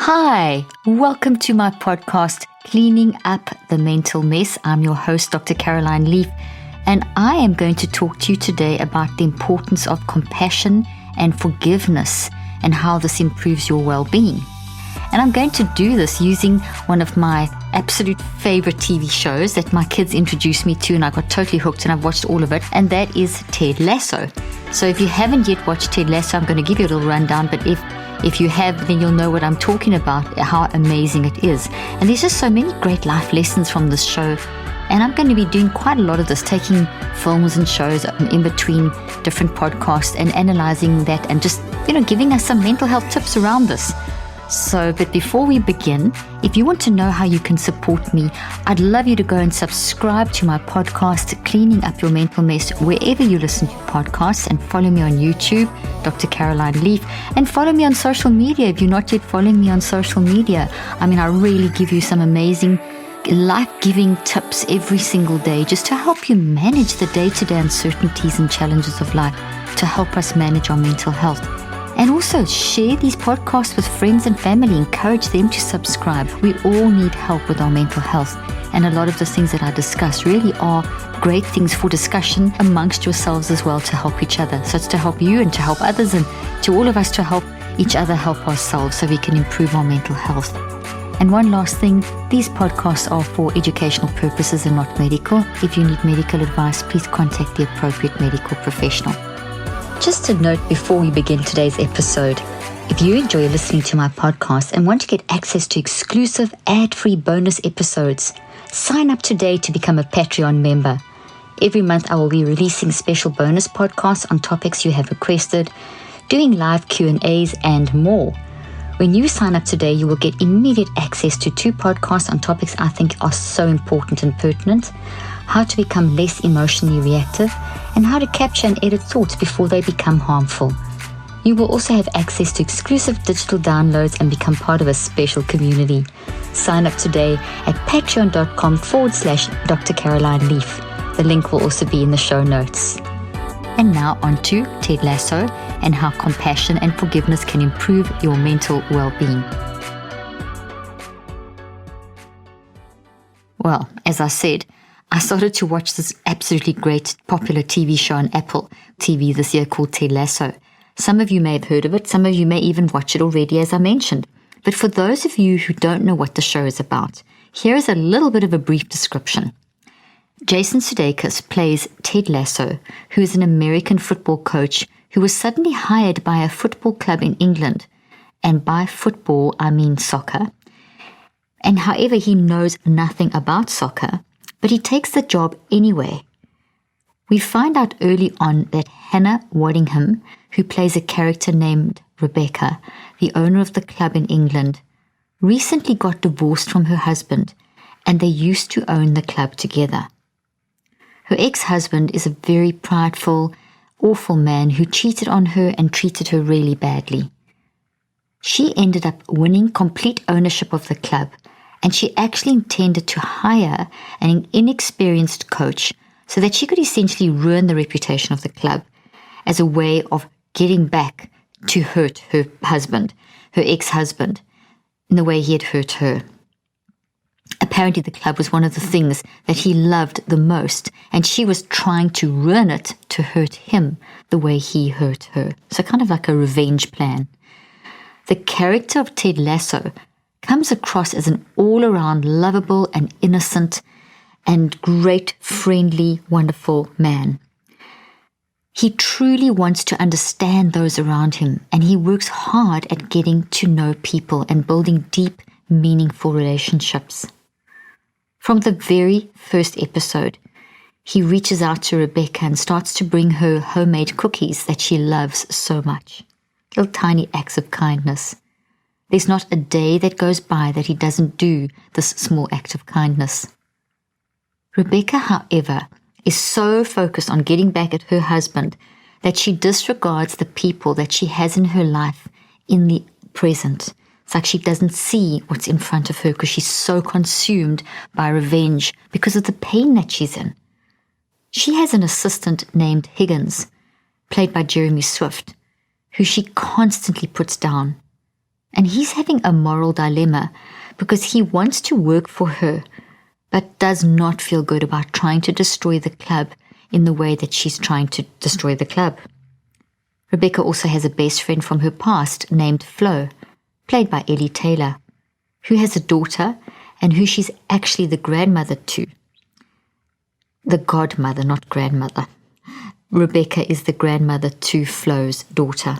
Hi, welcome to my podcast, Cleaning Up the Mental Mess. I'm your host, Dr. Caroline Leaf, and I am going to talk to you today about the importance of compassion and forgiveness and how this improves your well-being. And I'm going to do this using one of my absolute favorite TV shows that my kids introduced me to, and I got totally hooked and I've watched all of it, and that is Ted Lasso. So if you haven't yet watched Ted Lasso, I'm going to give you a little rundown, but if you have, then you'll know what I'm talking about, how amazing it is. And there's just so many great life lessons from this show. And I'm going to be doing quite a lot of this, taking films and shows in between different podcasts and analyzing that and just, giving us some mental health tips around this. But before we begin, if you want to know how you can support me, I'd love you to go and subscribe to my podcast, Cleaning Up Your Mental Mess, wherever you listen to podcasts, and follow me on YouTube, Dr. Caroline Leaf, and follow me on social media if you're not yet following me on social media. I really give you some amazing life-giving tips every single day just to help you manage the day-to-day uncertainties and challenges of life, to help us manage our mental health. And also share these podcasts with friends and family. Encourage them to subscribe. We all need help with our mental health. And a lot of the things that I discuss really are great things for discussion amongst yourselves as well, to help each other. So it's to help you and to help others, and to all of us to help each other help ourselves so we can improve our mental health. And one last thing, these podcasts are for educational purposes and not medical. If you need medical advice, please contact the appropriate medical professional. Just a note before we begin today's episode, if you enjoy listening to my podcast and want to get access to exclusive ad-free bonus episodes, sign up today to become a Patreon member. Every month I will be releasing special bonus podcasts on topics you have requested, doing live Q&As and more. When you sign up today, you will get immediate access to 2 podcasts on topics I think are so important and pertinent: how to become less emotionally reactive, and how to capture and edit thoughts before they become harmful. You will also have access to exclusive digital downloads and become part of a special community. Sign up today at patreon.com/Dr. Caroline Leaf. The link will also be in the show notes. And now on to Ted Lasso and how compassion and forgiveness can improve your mental well-being. Well, as I said, I started to watch this absolutely great popular TV show on Apple TV this year called Ted Lasso. Some of you may have heard of it. Some of you may even watch it already, as I mentioned. But for those of you who don't know what the show is about, here is a little bit of a brief description. Jason Sudeikis plays Ted Lasso, who is an American football coach who was suddenly hired by a football club in England. And by football, I mean soccer. And however, he knows nothing about soccer, but he takes the job anyway. We find out early on that Hannah Waddingham, who plays a character named Rebecca, the owner of the club in England, recently got divorced from her husband, and they used to own the club together. Her ex-husband is a very prideful, awful man who cheated on her and treated her really badly. She ended up winning complete ownership of the club, and she actually intended to hire an inexperienced coach so that she could essentially ruin the reputation of the club as a way of getting back to hurt her husband, her ex-husband, in the way he had hurt her. Apparently the club was one of the things that he loved the most, and she was trying to ruin it to hurt him the way he hurt her. So kind of like a revenge plan. The character of Ted Lasso comes across as an all-around lovable and innocent and great, friendly, wonderful man. He truly wants to understand those around him, and he works hard at getting to know people and building deep, meaningful relationships. From the very first episode, he reaches out to Rebecca and starts to bring her homemade cookies that she loves so much. Little tiny acts of kindness. There's not a day that goes by that he doesn't do this small act of kindness. Rebecca, however, is so focused on getting back at her husband that she disregards the people that she has in her life in the present. It's like she doesn't see what's in front of her because she's so consumed by revenge because of the pain that she's in. She has an assistant named Higgins, played by Jeremy Swift, who she constantly puts down. And he's having a moral dilemma because he wants to work for her, but does not feel good about trying to destroy the club in the way that she's trying to destroy the club. Rebecca also has a best friend from her past named Flo, played by Ellie Taylor, who has a daughter and who she's actually the grandmother to. The godmother, not grandmother. Rebecca is the grandmother to Flo's daughter.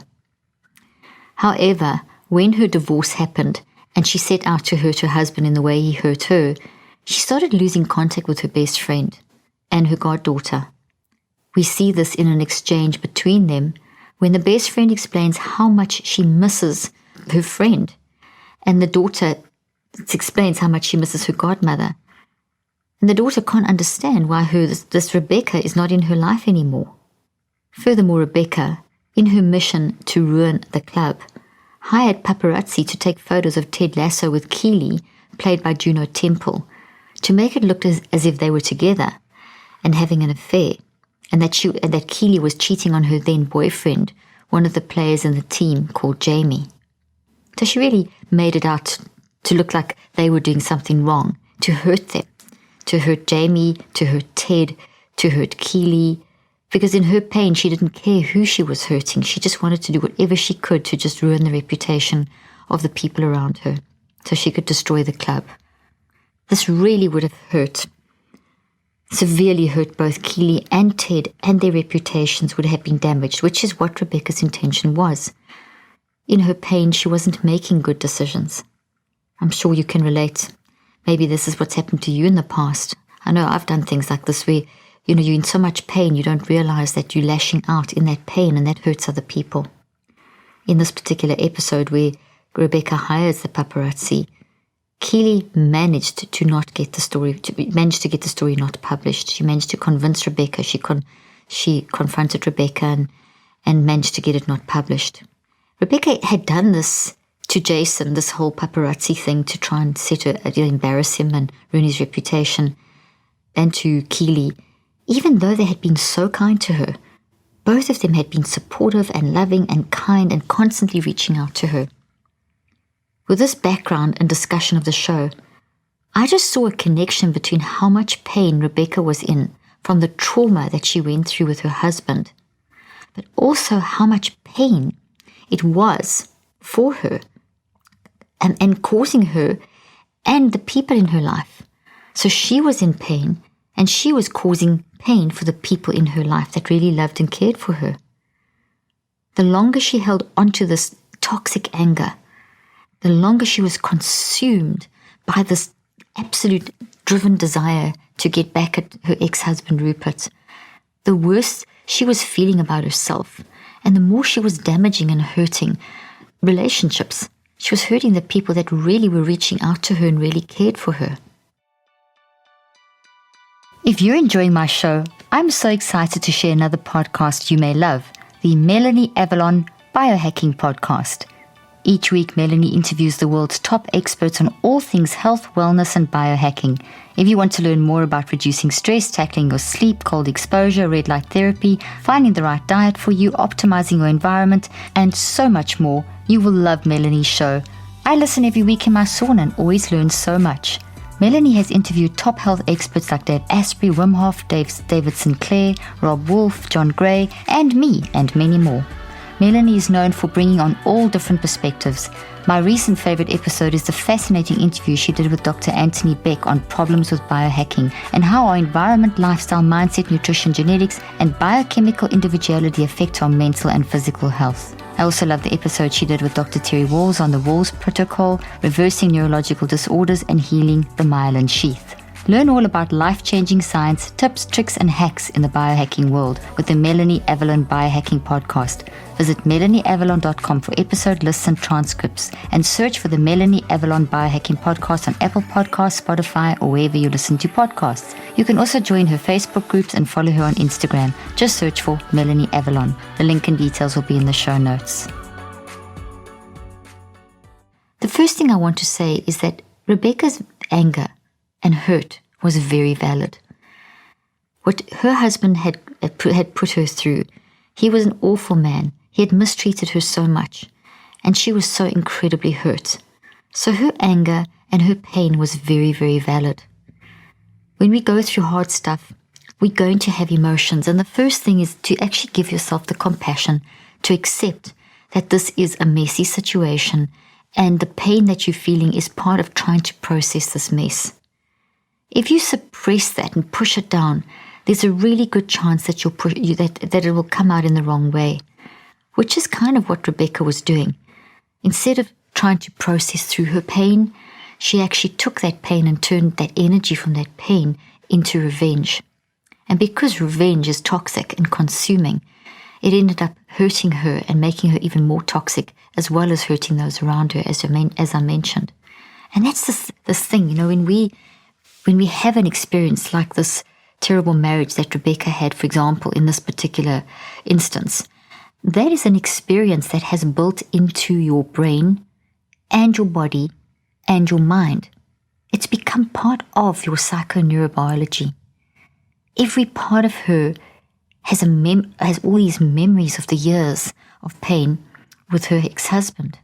However, when her divorce happened and she set out to hurt her husband in the way he hurt her, she started losing contact with her best friend and her goddaughter. We see this in an exchange between them when the best friend explains how much she misses her friend, and the daughter explains how much she misses her godmother. And the daughter can't understand why this Rebecca is not in her life anymore. Furthermore, Rebecca, in her mission to ruin the club, hired paparazzi to take photos of Ted Lasso with Keely, played by Juno Temple, to make it look as if they were together and having an affair, and that Keely was cheating on her then boyfriend, one of the players in the team called Jamie. So she really made it out to look like they were doing something wrong, to hurt them, to hurt Jamie, to hurt Ted, to hurt Keely, because in her pain she didn't care who she was hurting. She just wanted to do whatever she could to just ruin the reputation of the people around her so she could destroy the club. This really would have severely hurt both Keely and Ted, and their reputations would have been damaged, which is what Rebecca's intention was. In her pain, she wasn't making good decisions. I'm sure you can relate. Maybe this is what's happened to you in the past. I know I've done things like this where, you're in so much pain, you don't realize that you're lashing out in that pain and that hurts other people. In this particular episode where Rebecca hires the paparazzi, Keely managed to get the story not published. She managed to convince Rebecca. She confronted Rebecca and managed to get it not published. Rebecca had done this to Jason, this whole paparazzi thing, to try and embarrass him and ruin his reputation, and to Keely, even though they had been so kind to her. Both of them had been supportive and loving and kind and constantly reaching out to her. With this background and discussion of the show, I just saw a connection between how much pain Rebecca was in from the trauma that she went through with her husband, but also how much pain it was for her and causing her and the people in her life. So she was in pain, and she was causing pain for the people in her life that really loved and cared for her. The longer she held onto this toxic anger, the longer she was consumed by this absolute driven desire to get back at her ex-husband Rupert, the worse she was feeling about herself, and the more she was damaging and hurting relationships. She was hurting the people that really were reaching out to her and really cared for her. If you're enjoying my show, I'm so excited to share another podcast you may love, the Melanie Avalon Biohacking Podcast. Each week, Melanie interviews the world's top experts on all things health, wellness, and biohacking. If you want to learn more about reducing stress, tackling your sleep, cold exposure, red light therapy, finding the right diet for you, optimizing your environment, and so much more, you will love Melanie's show. I listen every week in my sauna and always learn so much. Melanie has interviewed top health experts like Dave Asprey, Wim Hof, David Sinclair, Rob Wolf, John Gray, and me, and many more. Melanie is known for bringing on all different perspectives. My recent favorite episode is the fascinating interview she did with Dr. Anthony Beck on problems with biohacking and how our environment, lifestyle, mindset, nutrition, genetics, and biochemical individuality affect our mental and physical health. I also love the episode she did with Dr. Terry Walls on the Walls Protocol, reversing neurological disorders and healing the myelin sheath. Learn all about life-changing science, tips, tricks, and hacks in the biohacking world with the Melanie Avalon Biohacking Podcast. Visit melanieavalon.com for episode lists and transcripts, and search for the Melanie Avalon Biohacking Podcast on Apple Podcasts, Spotify, or wherever you listen to podcasts. You can also join her Facebook groups and follow her on Instagram. Just search for Melanie Avalon. The link and details will be in the show notes. The first thing I want to say is that Rebecca's anger and hurt was very valid. What her husband had put her through, he was an awful man. He had mistreated her so much. and she was so incredibly hurt. So her anger and her pain was very, very valid. When we go through hard stuff, we're going to have emotions, and the first thing is to actually give yourself the compassion to accept that this is a messy situation, and the pain that you're feeling is part of trying to process this mess. If you suppress that and push it down, there's a really good chance that that it will come out in the wrong way, which is kind of what Rebecca was doing. Instead of trying to process through her pain, she actually took that pain and turned that energy from that pain into revenge. And because revenge is toxic and consuming, it ended up hurting her and making her even more toxic, as well as hurting those around her, as I mentioned. And that's this thing, when we have an experience like this terrible marriage that Rebecca had, for example, in this particular instance, that is an experience that has built into your brain and your body and your mind. It's become part of your psychoneurobiology. Every part of her has all these memories of the years of pain with her ex-husband.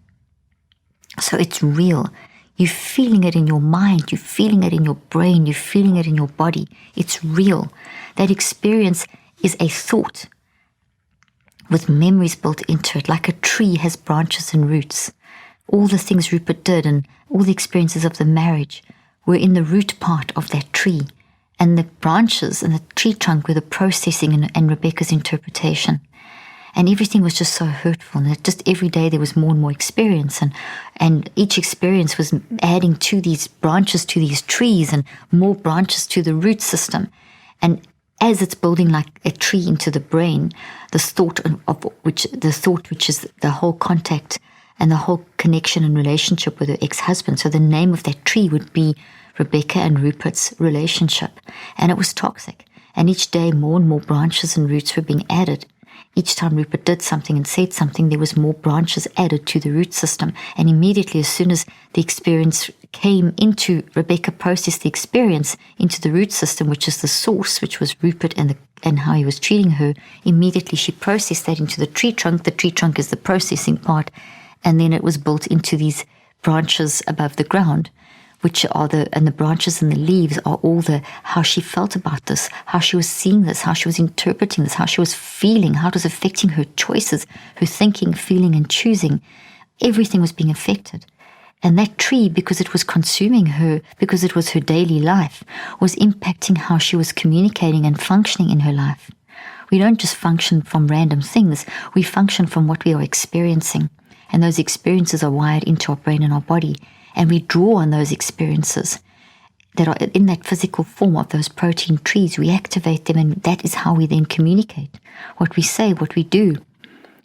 So it's real. You're feeling it in your mind, you're feeling it in your brain, you're feeling it in your body. It's real. That experience is a thought with memories built into it, like a tree has branches and roots. All the things Rupert did and all the experiences of the marriage were in the root part of that tree. And the branches and the tree trunk were the processing and Rebecca's interpretation. And everything was just so hurtful. And just every day there was more and more experience. And each experience was adding to these branches, to these trees, and more branches to the root system. And as it's building like a tree into the brain, the thought which is the whole contact and the whole connection and relationship with her ex-husband. So the name of that tree would be Rebecca and Rupert's relationship. And it was toxic. And each day more and more branches and roots were being added. Each time Rupert did something and said something, there was more branches added to the root system. And immediately, as soon as the experience came into, Rebecca processed the experience into the root system, which is the source, which was Rupert and how he was treating her. Immediately, she processed that into the tree trunk. The tree trunk is the processing part. And then it was built into these branches above the ground, which are the branches and the leaves are all how she felt about this, how she was seeing this, how she was interpreting this, how she was feeling, how it was affecting her choices, her thinking, feeling, and choosing. Everything was being affected. And that tree, because it was consuming her, because it was her daily life, was impacting how she was communicating and functioning in her life. We don't just function from random things, we function from what we are experiencing. And those experiences are wired into our brain and our body. And we draw on those experiences that are in that physical form of those protein trees. We activate them, and that is how we then communicate. What we say, what we do.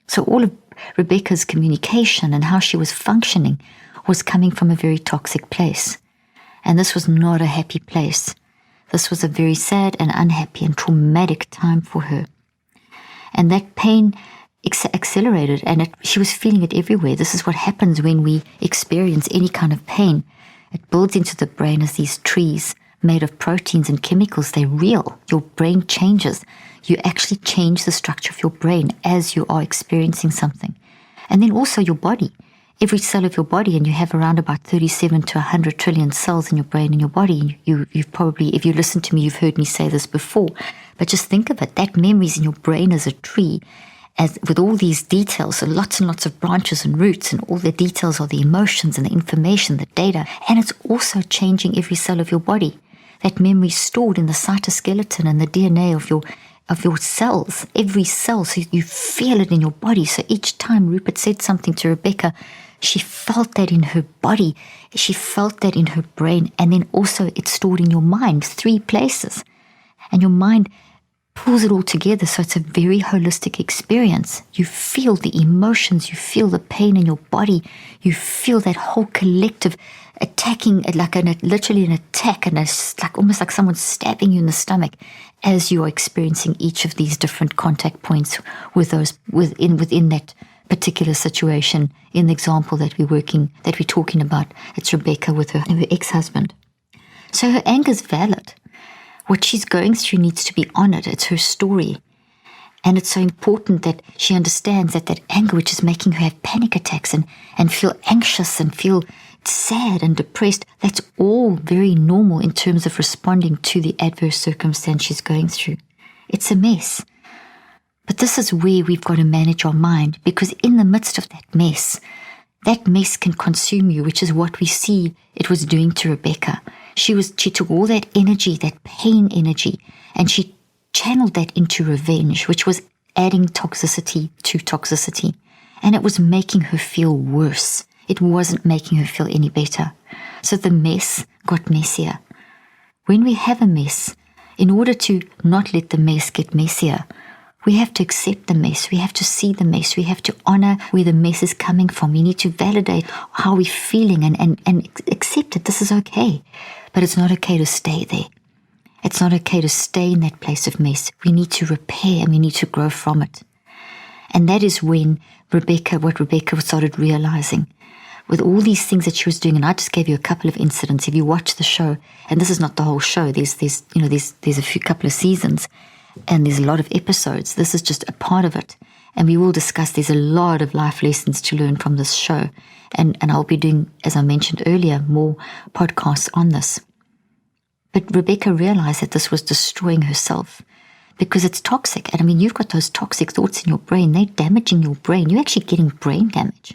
So all of Rebecca's communication and how she was functioning was coming from a very toxic place. And this was not a happy place. This was a very sad and unhappy and traumatic time for her. And that pain accelerated, and she was feeling it everywhere. This is what happens when we experience any kind of pain. It builds into the brain as these trees made of proteins and chemicals. They're real. Your brain changes. You actually change the structure of your brain as you are experiencing something. And then also your body. Every cell of your body, and you have around about 37 to 100 trillion cells in your brain and your body. You've probably, if you listen to me, you've heard me say this before. But just think of it. That memory is in your brain as a tree, as with all these details, so lots and lots of branches and roots, and all the details are the emotions and the information, the data, and it's also changing every cell of your body. That memory is stored in the cytoskeleton and the DNA of your cells, every cell, so you feel it in your body. So each time Rupert said something to Rebecca, she felt that in her body, she felt that in her brain, and then also it's stored in your mind, 3 places. And your mind pulls it all together, so it's a very holistic experience. You feel the emotions, you feel the pain in your body, you feel that whole collective attacking, literally an attack, and it's like almost like someone stabbing you in the stomach as you are experiencing each of these different contact points within that particular situation. In the example that we're talking about, it's Rebecca with her ex-husband. So her anger is valid. What she's going through needs to be honored. It's her story. And it's so important that she understands that that anger, which is making her have panic attacks and feel anxious and feel sad and depressed, that's all very normal in terms of responding to the adverse circumstance she's going through. It's a mess. But this is where we've got to manage our mind, because in the midst of that mess can consume you, which is what we see it was doing to Rebecca. She took all that energy, that pain energy, and she channeled that into revenge, which was adding toxicity to toxicity. And it was making her feel worse. It wasn't making her feel any better. So the mess got messier. When we have a mess, in order to not let the mess get messier, we have to accept the mess. We have to see the mess. We have to honor where the mess is coming from. We need to validate how we're feeling and accept it. This is okay. But it's not okay to stay there. It's not okay to stay in that place of mess. We need to repair and we need to grow from it. And that is when what Rebecca started realizing with all these things that she was doing. And I just gave you a couple of incidents. If you watch the show, and this is not the whole show, there's a couple of seasons, and there's a lot of episodes. This is just a part of it. And we will discuss, there's a lot of life lessons to learn from this show. And I'll be doing, as I mentioned earlier, more podcasts on this. But Rebecca realized that this was destroying herself because it's toxic. And I mean, you've got those toxic thoughts in your brain. They're damaging your brain. You're actually getting brain damage.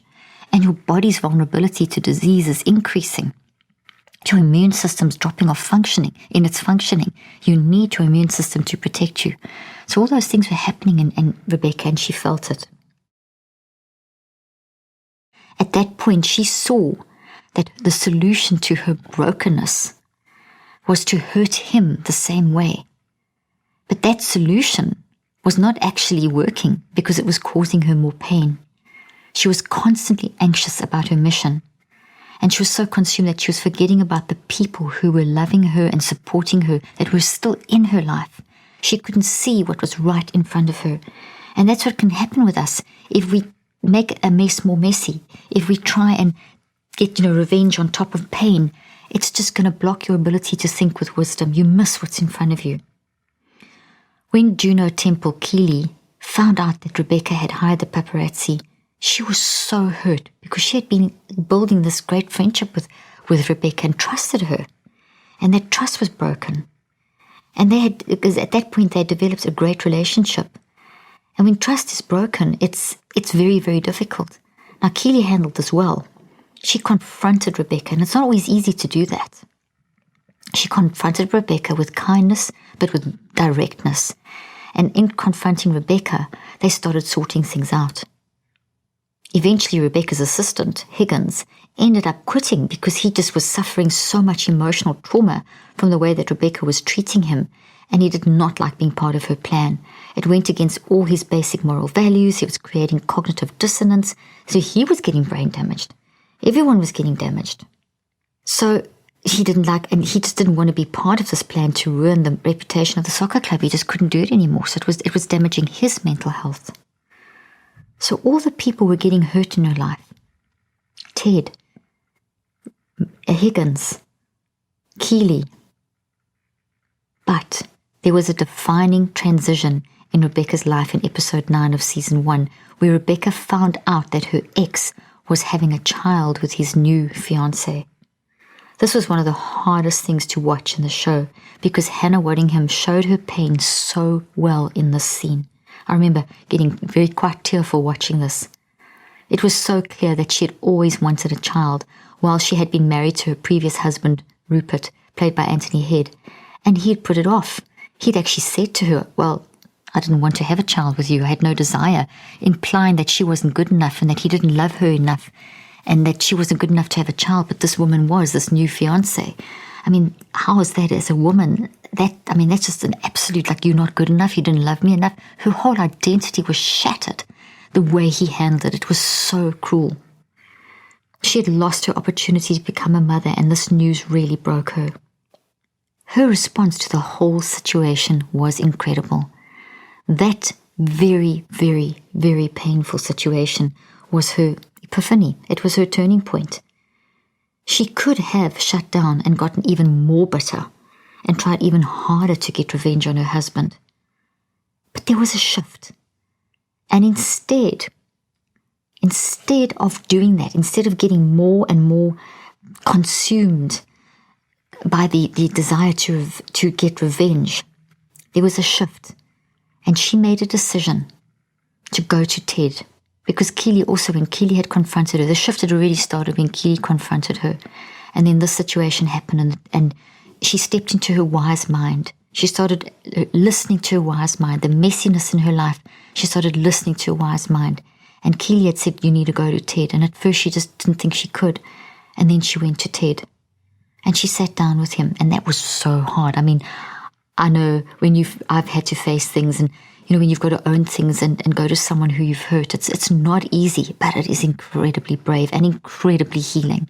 And your body's vulnerability to disease is increasing. Your immune system's dropping off functioning. You need your immune system to protect you. So all those things were happening in Rebecca, and she felt it. At that point, she saw that the solution to her brokenness was to hurt him the same way. But that solution was not actually working because it was causing her more pain. She was constantly anxious about her mission. And she was so consumed that she was forgetting about the people who were loving her and supporting her, that were still in her life. She couldn't see what was right in front of her. And that's what can happen with us if we make a mess more messy. If we try and get, revenge on top of pain, it's just going to block your ability to think with wisdom. You miss what's in front of you. When Juno Temple Keeley found out that Rebecca had hired the paparazzi, she was so hurt because she had been building this great friendship with Rebecca and trusted her. And that trust was broken. And because at that point they had developed a great relationship. And when trust is broken, it's very, very difficult. Now, Keeley handled this well. She confronted Rebecca, and it's not always easy to do that. She confronted Rebecca with kindness, but with directness. And in confronting Rebecca, they started sorting things out. Eventually, Rebecca's assistant, Higgins, ended up quitting because he just was suffering so much emotional trauma from the way that Rebecca was treating him, and he did not like being part of her plan. It went against all his basic moral values. He was creating cognitive dissonance, so he was getting brain damaged. Everyone was getting damaged. So he didn't like, and he just didn't want to be part of this plan to ruin the reputation of the soccer club. He just couldn't do it anymore, so it was damaging his mental health. So all the people were getting hurt in her life. Ted, Higgins, Keeley. But there was a defining transition in Rebecca's life in episode 9 of season 1, where Rebecca found out that her ex was having a child with his new fiancé. This was one of the hardest things to watch in the show because Hannah Waddingham showed her pain so well in this scene. I remember getting quite tearful watching this. It was so clear that she had always wanted a child while she had been married to her previous husband, Rupert, played by Anthony Head, and he had put it off. He'd actually said to her, well, I didn't want to have a child with you. I had no desire, implying that she wasn't good enough and that he didn't love her enough and that she wasn't good enough to have a child, but this woman was, this new fiancé. I mean, how is that as a woman? That's just an absolute, like, you're not good enough, you didn't love me enough. Her whole identity was shattered. The way he handled it was so cruel. She had lost her opportunity to become a mother, and this news really broke her. Her response to the whole situation was incredible. That very, very, very painful situation was her epiphany. It was her turning point. She could have shut down and gotten even more bitter and tried even harder to get revenge on her husband. But there was a shift. And instead of doing that, instead of getting more and more consumed by the desire to get revenge, there was a shift. And she made a decision to go to Ted. Because Keely also, when Keely had confronted her, the shift had already started when Keely confronted her. And then this situation happened, and she stepped into her wise mind. She started listening to her wise mind, the messiness in her life. She started listening to her wise mind. And Keely had said, you need to go to Ted. And at first she just didn't think she could. And then she went to Ted. And she sat down with him. And that was so hard. I mean, I know when I've had to face things, and when you've got to own things and go to someone who you've hurt, it's not easy, but it is incredibly brave and incredibly healing.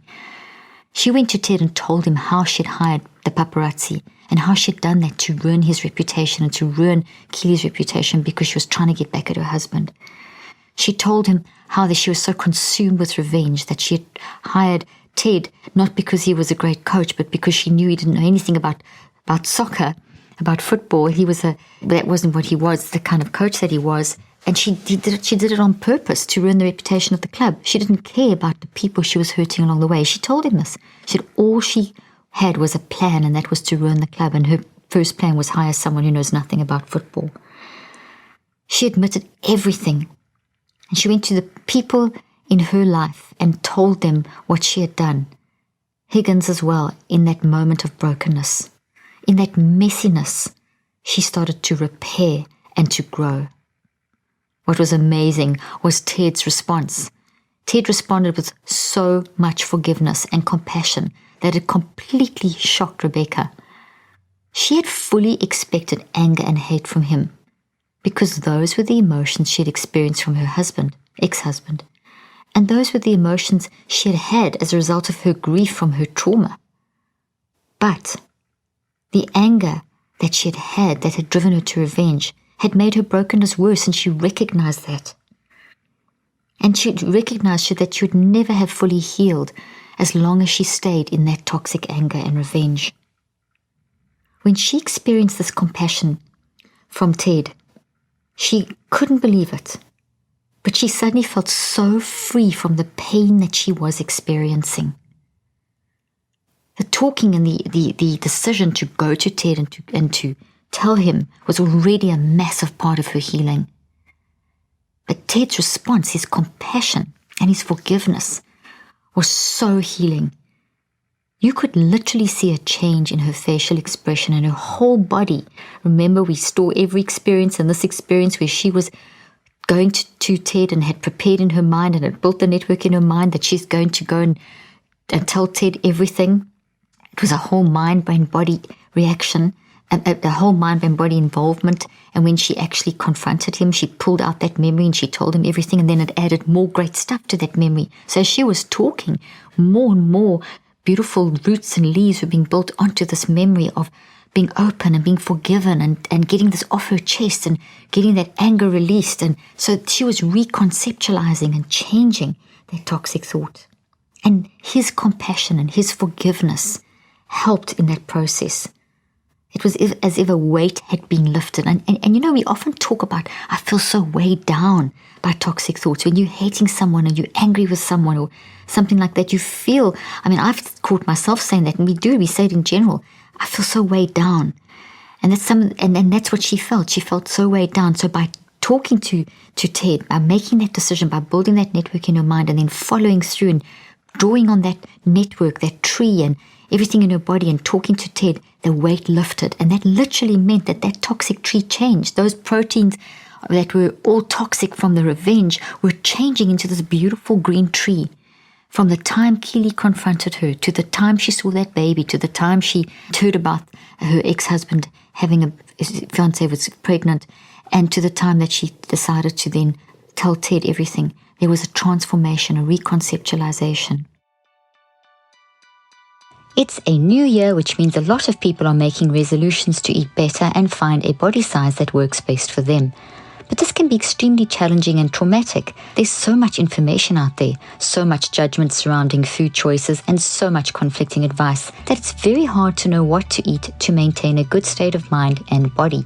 She went to Ted and told him how she'd hired the paparazzi and how she'd done that to ruin his reputation and to ruin Keely's reputation because she was trying to get back at her husband. She told him how that she was so consumed with revenge that she had hired Ted not because he was a great coach, but because she knew he didn't know anything about soccer, about football. That wasn't what he was, the kind of coach that he was. And she did it on purpose to ruin the reputation of the club. She didn't care about the people she was hurting along the way. She told him this. She said all she had was a plan, and that was to ruin the club. And her first plan was hire someone who knows nothing about football. She admitted everything. And she went to the people in her life and told them what she had done. Higgins as well, in that moment of brokenness. In that messiness, she started to repair and to grow. What was amazing was Ted's response. Ted responded with so much forgiveness and compassion that it completely shocked Rebecca. She had fully expected anger and hate from him because those were the emotions she had experienced from her ex-husband, and those were the emotions she had as a result of her grief from her trauma. But the anger that she had that had driven her to revenge had made her brokenness worse, and she recognized that. And she recognized that she would never have fully healed as long as she stayed in that toxic anger and revenge. When she experienced this compassion from Ted, she couldn't believe it, but she suddenly felt so free from the pain that she was experiencing. The talking and the decision to go to Ted and to tell him was already a massive part of her healing. But Ted's response, his compassion and his forgiveness was so healing. You could literally see a change in her facial expression and her whole body. Remember, we store every experience, and this experience where she was going to Ted and had prepared in her mind and had built the network in her mind that she's going to go and tell Ted everything. It was a whole mind, brain, body reaction, a whole mind, brain, body involvement. And when she actually confronted him, she pulled out that memory and she told him everything, and then it added more great stuff to that memory. So as she was talking, more and more beautiful roots and leaves were being built onto this memory of being open and being forgiven and getting this off her chest and getting that anger released. And so she was reconceptualizing and changing that toxic thought. And his compassion and his forgiveness helped in that process. It was as if a weight had been lifted. And we often talk about, I feel so weighed down by toxic thoughts. When you're hating someone and you're angry with someone or something like that, you feel, I've caught myself saying that, and we say it in general, I feel so weighed down. And that's what she felt. She felt so weighed down. So by talking to Ted, by making that decision, by building that network in her mind and then following through and drawing on that network, that tree and everything in her body and talking to Ted, the weight lifted. And that literally meant that toxic tree changed. Those proteins that were all toxic from the revenge were changing into this beautiful green tree. From the time Keely confronted her, to the time she saw that baby, to the time she heard about her ex-husband having a fiancée was pregnant, and to the time that she decided to then tell Ted everything, there was a transformation, a reconceptualization. It's a new year, which means a lot of people are making resolutions to eat better and find a body size that works best for them. But this can be extremely challenging and traumatic. There's so much information out there, so much judgment surrounding food choices, and so much conflicting advice that it's very hard to know what to eat to maintain a good state of mind and body.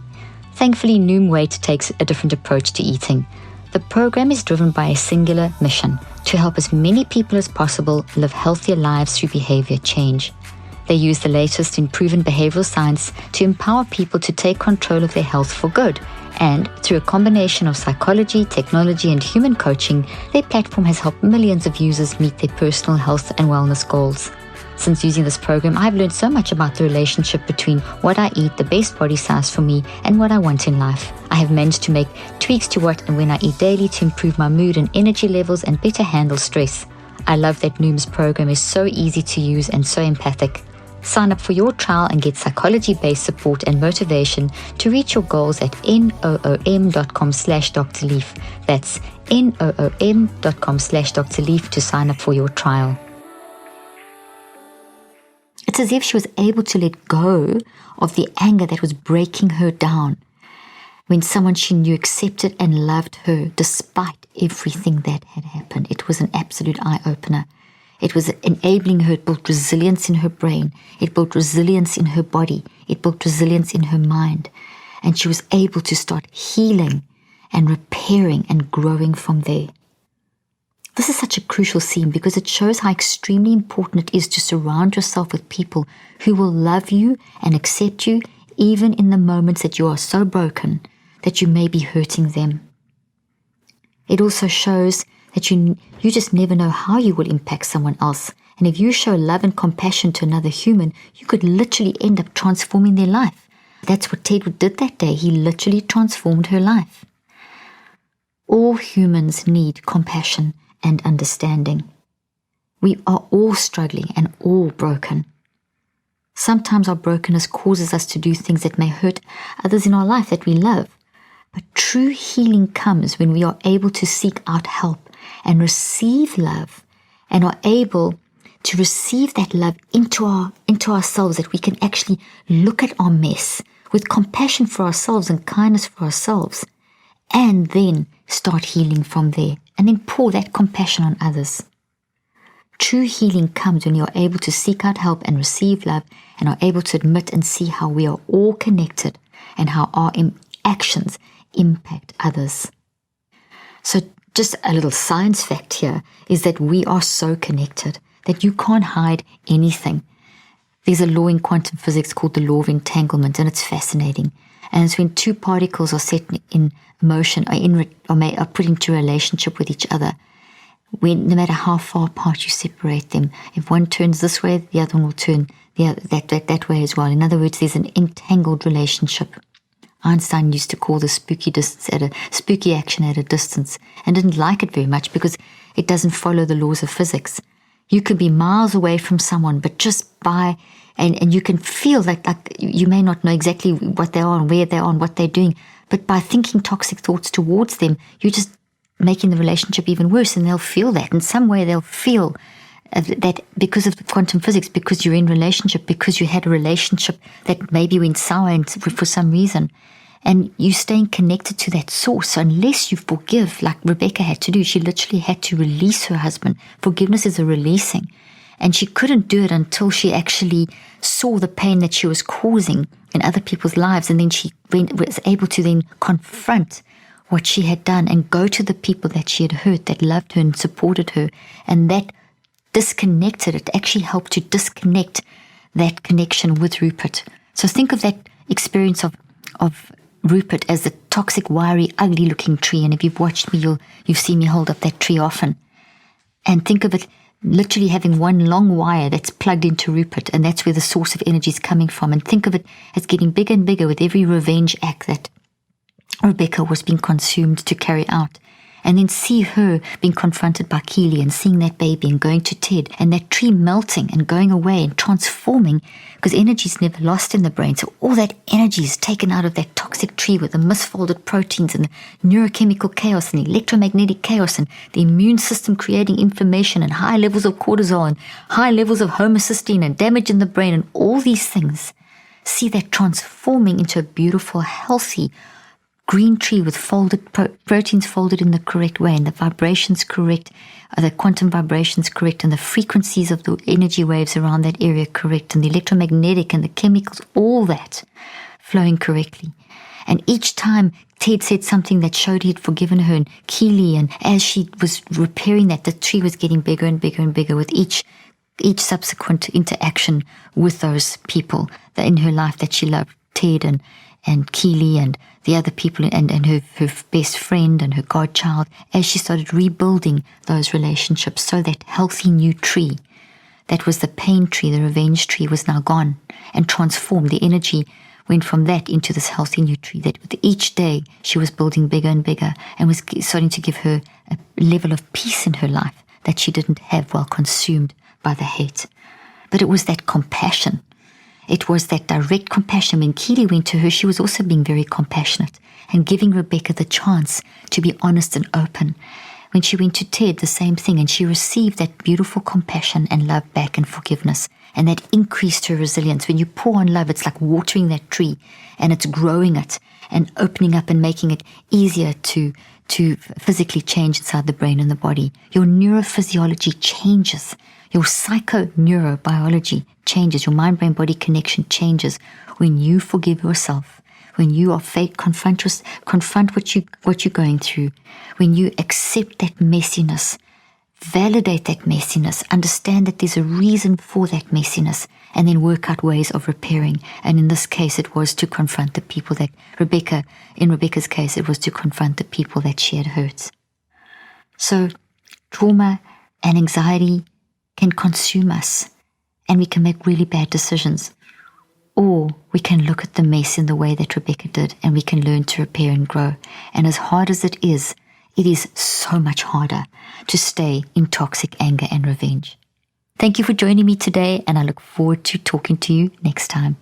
Thankfully, NOOM Weight takes a different approach to eating. The program is driven by a singular mission: to help as many people as possible live healthier lives through behavior change. They use the latest in proven behavioral science to empower people to take control of their health for good. And through a combination of psychology, technology, and human coaching, their platform has helped millions of users meet their personal health and wellness goals. Since using this program, I've learned so much about the relationship between what I eat, the best body size for me, and what I want in life. I have managed to make tweaks to what and when I eat daily to improve my mood and energy levels and better handle stress. I love that NOOM's program is so easy to use and so empathic. Sign up for your trial and get psychology-based support and motivation to reach your goals at noom.com/drleaf. That's noom.com/drleaf to sign up for your trial. It's as if she was able to let go of the anger that was breaking her down when someone she knew accepted and loved her despite everything that had happened. It was an absolute eye-opener. It was enabling her. It built resilience in her brain. It built resilience in her body. It built resilience in her mind. And she was able to start healing and repairing and growing from there. This is such a crucial scene because it shows how extremely important it is to surround yourself with people who will love you and accept you even in the moments that you are so broken that you may be hurting them. It also shows that you just never know how you will impact someone else. And if you show love and compassion to another human, you could literally end up transforming their life. That's what Ted did that day. He literally transformed her life. All humans need compassion and understanding. We are all struggling and all broken. Sometimes our brokenness causes us to do things that may hurt others in our life that we love. But true healing comes when we are able to seek out help and receive love and are able to receive that love into ourselves, that we can actually look at our mess with compassion for ourselves and kindness for ourselves, and then start healing from there, and then pour that compassion on others. True healing comes when you're able to seek out help and receive love and are able to admit and see how we are all connected and how our actions impact others. So just a little science fact here is that we are so connected that you can't hide anything. There's a law in quantum physics called the law of entanglement, and it's fascinating. And it's when two particles are set in motion or put into a relationship with each other, no matter how far apart you separate them, if one turns this way, the other one will turn that way as well. In other words, there's an entangled relationship. Einstein used to call this spooky action at a distance, and didn't like it very much because it doesn't follow the laws of physics. You could be miles away from someone, but just and you can feel like you may not know exactly what they are and where they are and what they're doing, but by thinking toxic thoughts towards them, you're just making the relationship even worse, and they'll feel that. In some way, they'll feel that because of the quantum physics, because you're in relationship, because you had a relationship that maybe went sour for some reason, and you staying connected to that source. So unless you forgive, like Rebecca had to do, she literally had to release her husband. Forgiveness is a releasing. And she couldn't do it until she actually saw the pain that she was causing in other people's lives. And then she was able to then confront what she had done and go to the people that she had hurt, that loved her and supported her. And that it actually helped to disconnect that connection with Rupert. So think of that experience of Rupert as the toxic, wiry, ugly-looking tree. And if you've watched me, you've seen me hold up that tree often. And think of it literally having one long wire that's plugged into Rupert, and that's where the source of energy is coming from. And think of it as getting bigger and bigger with every revenge act that Rebecca was being consumed to carry out. And then see her being confronted by Keely and seeing that baby and going to Ted and that tree melting and going away and transforming, because energy is never lost in the brain. So all that energy is taken out of that toxic tree with the misfolded proteins and the neurochemical chaos and the electromagnetic chaos and the immune system creating inflammation and high levels of cortisol and high levels of homocysteine and damage in the brain and all these things. See that transforming into a beautiful, healthy, green tree with proteins folded in the correct way, and the vibrations correct, the quantum vibrations correct, and the frequencies of the energy waves around that area correct, and the electromagnetic and the chemicals, all that flowing correctly. And each time Ted said something that showed he'd forgiven her, and Keely, and as she was repairing that, the tree was getting bigger and bigger and bigger with each subsequent interaction with those people that in her life that she loved, Ted and Keely and the other people and her best friend and her godchild, as she started rebuilding those relationships. So that healthy new tree, that was the pain tree, the revenge tree, was now gone and transformed. The energy went from that into this healthy new tree that with each day she was building bigger and bigger and was starting to give her a level of peace in her life that she didn't have while consumed by the hate. But it was that compassion. It was that direct compassion. When Keely went to her, she was also being very compassionate and giving Rebecca the chance to be honest and open. When she went to Ted, the same thing, and she received that beautiful compassion and love back and forgiveness, and that increased her resilience. When you pour on love, it's like watering that tree, and it's growing it and opening up and making it easier to physically change inside the brain and the body. Your neurophysiology changes. Your psychoneurobiology changes. Your mind-brain-body connection changes when you forgive yourself, when you are confront what you're going through, when you accept that messiness, validate that messiness, understand that there's a reason for that messiness, and then work out ways of repairing. And in this case, it was to confront the people that in Rebecca's case, it was to confront the people that she had hurt. So trauma and anxiety can consume us, and we can make really bad decisions. Or we can look at the mess in the way that Rebecca did, and we can learn to repair and grow. And as hard as it is so much harder to stay in toxic anger and revenge. Thank you for joining me today, and I look forward to talking to you next time.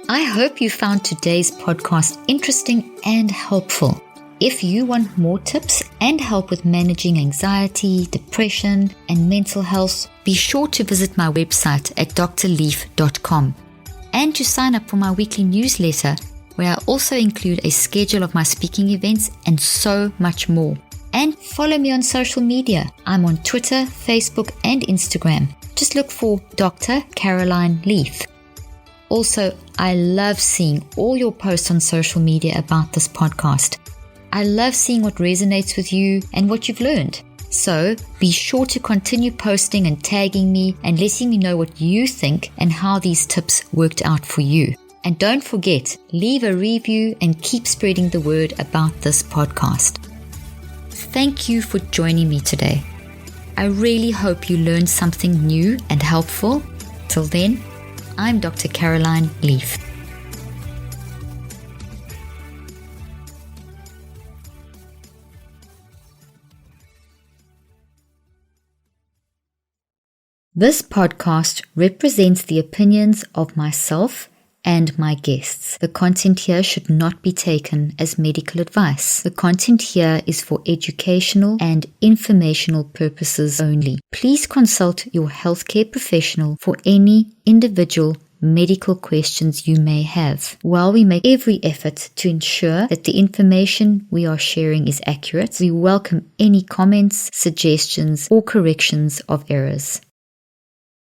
I hope you found today's podcast interesting and helpful. If you want more tips and help with managing anxiety, depression, and mental health, be sure to visit my website at drleaf.com and to sign up for my weekly newsletter, where I also include a schedule of my speaking events and so much more. And follow me on social media. I'm on Twitter, Facebook, and Instagram. Just look for Dr. Caroline Leaf. Also, I love seeing all your posts on social media about this podcast. I love seeing what resonates with you and what you've learned. So be sure to continue posting and tagging me and letting me know what you think and how these tips worked out for you. And don't forget, leave a review and keep spreading the word about this podcast. Thank you for joining me today. I really hope you learned something new and helpful. Till then, I'm Dr. Caroline Leaf. This podcast represents the opinions of myself and my guests. The content here should not be taken as medical advice. The content here is for educational and informational purposes only. Please consult your healthcare professional for any individual medical questions you may have. While we make every effort to ensure that the information we are sharing is accurate, we welcome any comments, suggestions, or corrections of errors.